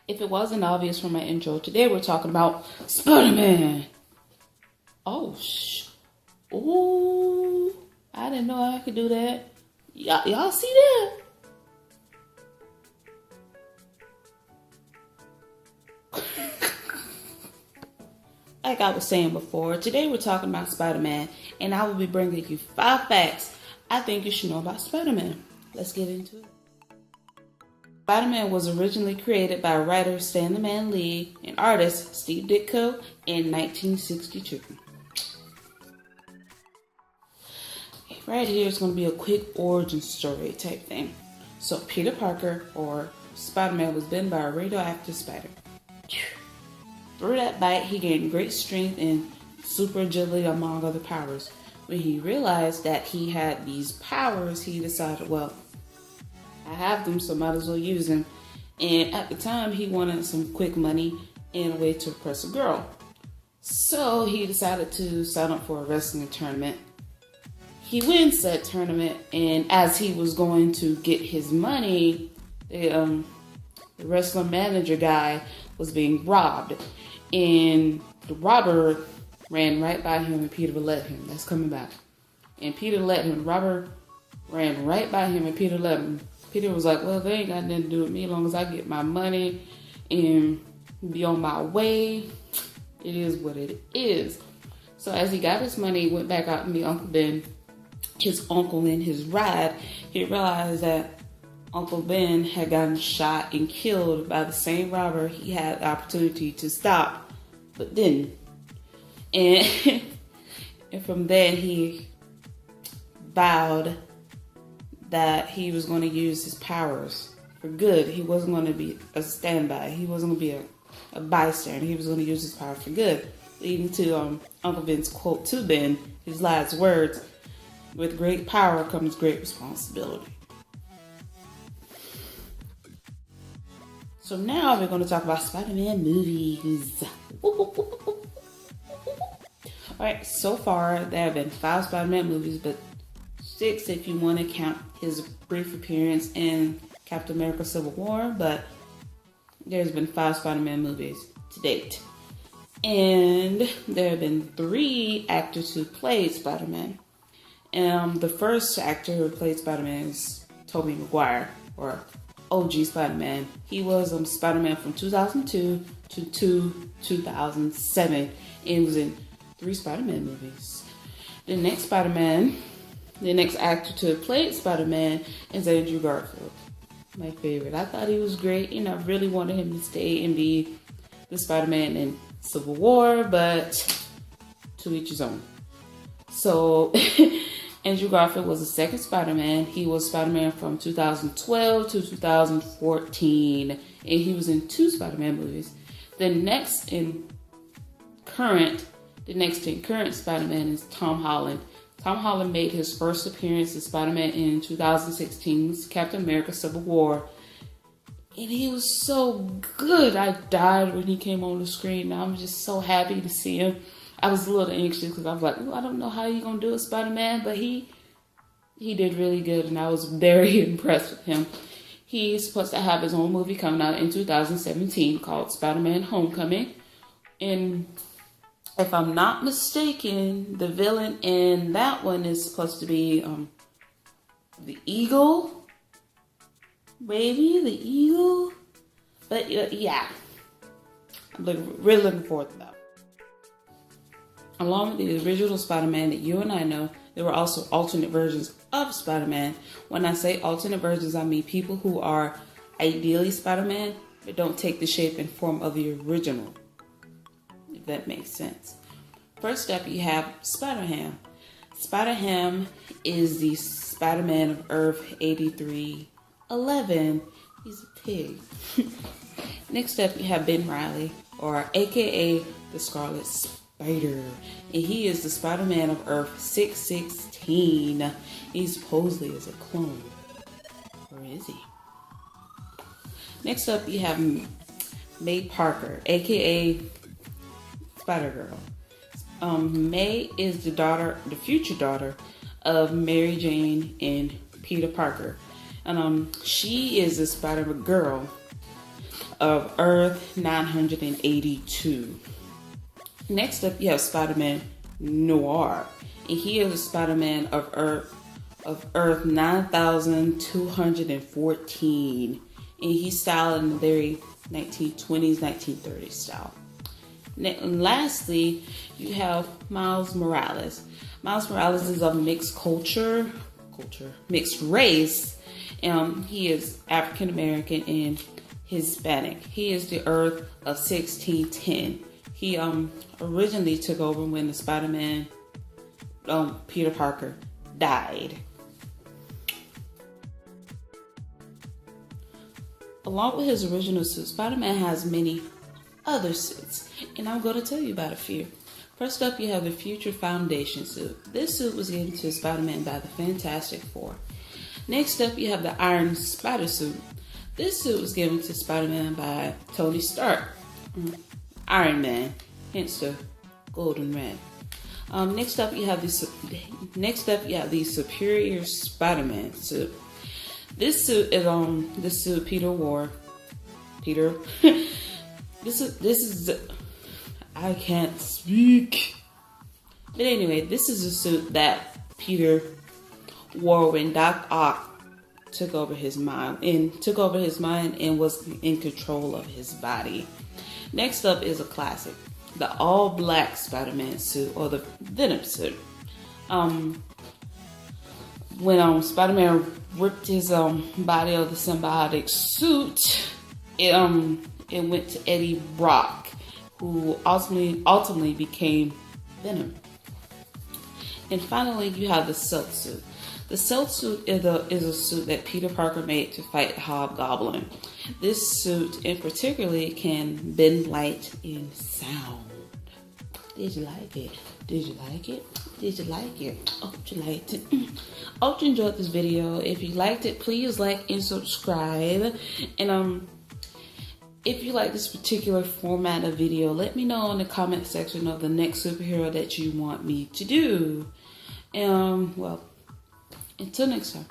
If it wasn't obvious from my intro, today we're talking about Spider-Man. Oh, ooh, I didn't know I could do that. Y'all see that? Like I was saying before, today we're talking about Spider-Man, and I will be bringing you 5 facts I think you should know about Spider-Man. Let's get into it. Spider-Man was originally created by writer Stan the Man Lee and artist Steve Ditko in 1962. Right here is going to be a quick origin story type thing. So Peter Parker, or Spider-Man, was bitten by a radioactive spider. Through that bite, he gained great strength and super agility among other powers. When he realized that he had these powers, he decided, well, I have them, so might as well use them. And at the time, he wanted some quick money and a way to impress a girl. So he decided to sign up for a wrestling tournament. He wins that tournament, and as he was going to get his money, the wrestler manager guy was being robbed. And the robber ran right by him, and Peter let him. That's coming back. And Peter let him. The robber ran right by him, and Peter let him. Peter was like, well, they ain't got nothing to do with me as long as I get my money and be on my way. It is what it is. So as he got his money, he went back out to meet Uncle Ben, his uncle in his ride. He realized that Uncle Ben had gotten shot and killed by the same robber he had the opportunity to stop, but didn't. And, and from then he vowed that he was going to use his powers for good. He wasn't going to be a standby. He wasn't going to be a bystander. He was going to use his power for good, leading to Uncle Ben's quote to Ben, his last words, "With great power comes great responsibility." So now we're going to talk about Spider-Man movies. Alright, so far there have been 5 Spider-Man movies, but 6 if you want to count his brief appearance in Captain America Civil War, but there's been 5 Spider-Man movies to date. And there have been 3 actors who played Spider-Man. The first actor who played Spider-Man is Tobey Maguire, or OG Spider-Man. He was Spider-Man from 2002 to 2007. And was in 3 Spider-Man movies. The next actor to have played Spider-Man is Andrew Garfield. My favorite. I thought he was great, and I really wanted him to stay and be the Spider-Man in Civil War, but to each his own. So Andrew Garfield was the second Spider-Man. He was Spider-Man from 2012 to 2014, and he was in 2 Spider-Man movies. The next in current Spider-Man is Tom Holland. Tom Holland made his first appearance as Spider-Man in 2016's Captain America Civil War. And he was so good. I died when he came on the screen. I'm just so happy to see him. I was a little anxious because I was like, I don't know how he's going to do it, Spider-Man. But he did really good, and I was very impressed with him. He's supposed to have his own movie coming out in 2017 called Spider-Man Homecoming. And if I'm not mistaken, the villain in that one is supposed to be the Eagle. Maybe the Eagle. But yeah, I'm really looking forward to that. Along with the original Spider-Man that you and I know, there were also alternate versions of Spider-Man. When I say alternate versions, I mean people who are ideally Spider-Man, but don't take the shape and form of the original. If that makes sense. First up, you have Spider-Ham. Spider-Ham is the Spider-Man of Earth 8311. He's a pig. Next up, you have Ben Reilly, or AKA the Scarlet Spider. And he is the Spider-Man of Earth 616. He supposedly is a clone. Or is he? Next up, you have May Parker, AKA Spider-Girl. May is the future daughter of Mary Jane and Peter Parker. And she is a Spider-Girl. of Earth 982. Next up, you have Spider-Man Noir, and he is a Spider-Man of Earth 9214, and he's styled in the very 1920s, 1930s style. Lastly, you have Miles Morales. Miles Morales is of mixed mixed race. He is African American and Hispanic. He is the Earth of 1610. He originally took over when the Spider-Man Peter Parker died. Along with his original suit, Spider-Man has many other suits, and I'm going to tell you about a few. First up, you have the Future Foundation suit. This suit was given to Spider-Man by the Fantastic Four. Next up, you have the Iron Spider suit. This suit was given to Spider-Man by Tony Stark, Iron Man, hence the golden red. Next up, you have the Superior Spider-Man suit. This suit is this suit Peter wore. Peter. This is I can't speak. But anyway, this is a suit that Peter wore when Doc Ock took over his mind and was in control of his body. Next up is a classic, the all-black Spider-Man suit, or the Venom suit. When Spider-Man ripped his body of the symbiotic suit, it went to Eddie Brock, who ultimately became Venom. And finally, you have the Silk suit. The Silk suit is a suit that Peter Parker made to fight Hobgoblin. This suit, in particular, can bend light and sound. Did you like it? Did you like it? Did you like it? I hope you liked it. I hope you enjoyed this video. If you liked it, please like and subscribe. And if you like this particular format of video, let me know in the comment section of the next superhero that you want me to do. Well, until next time.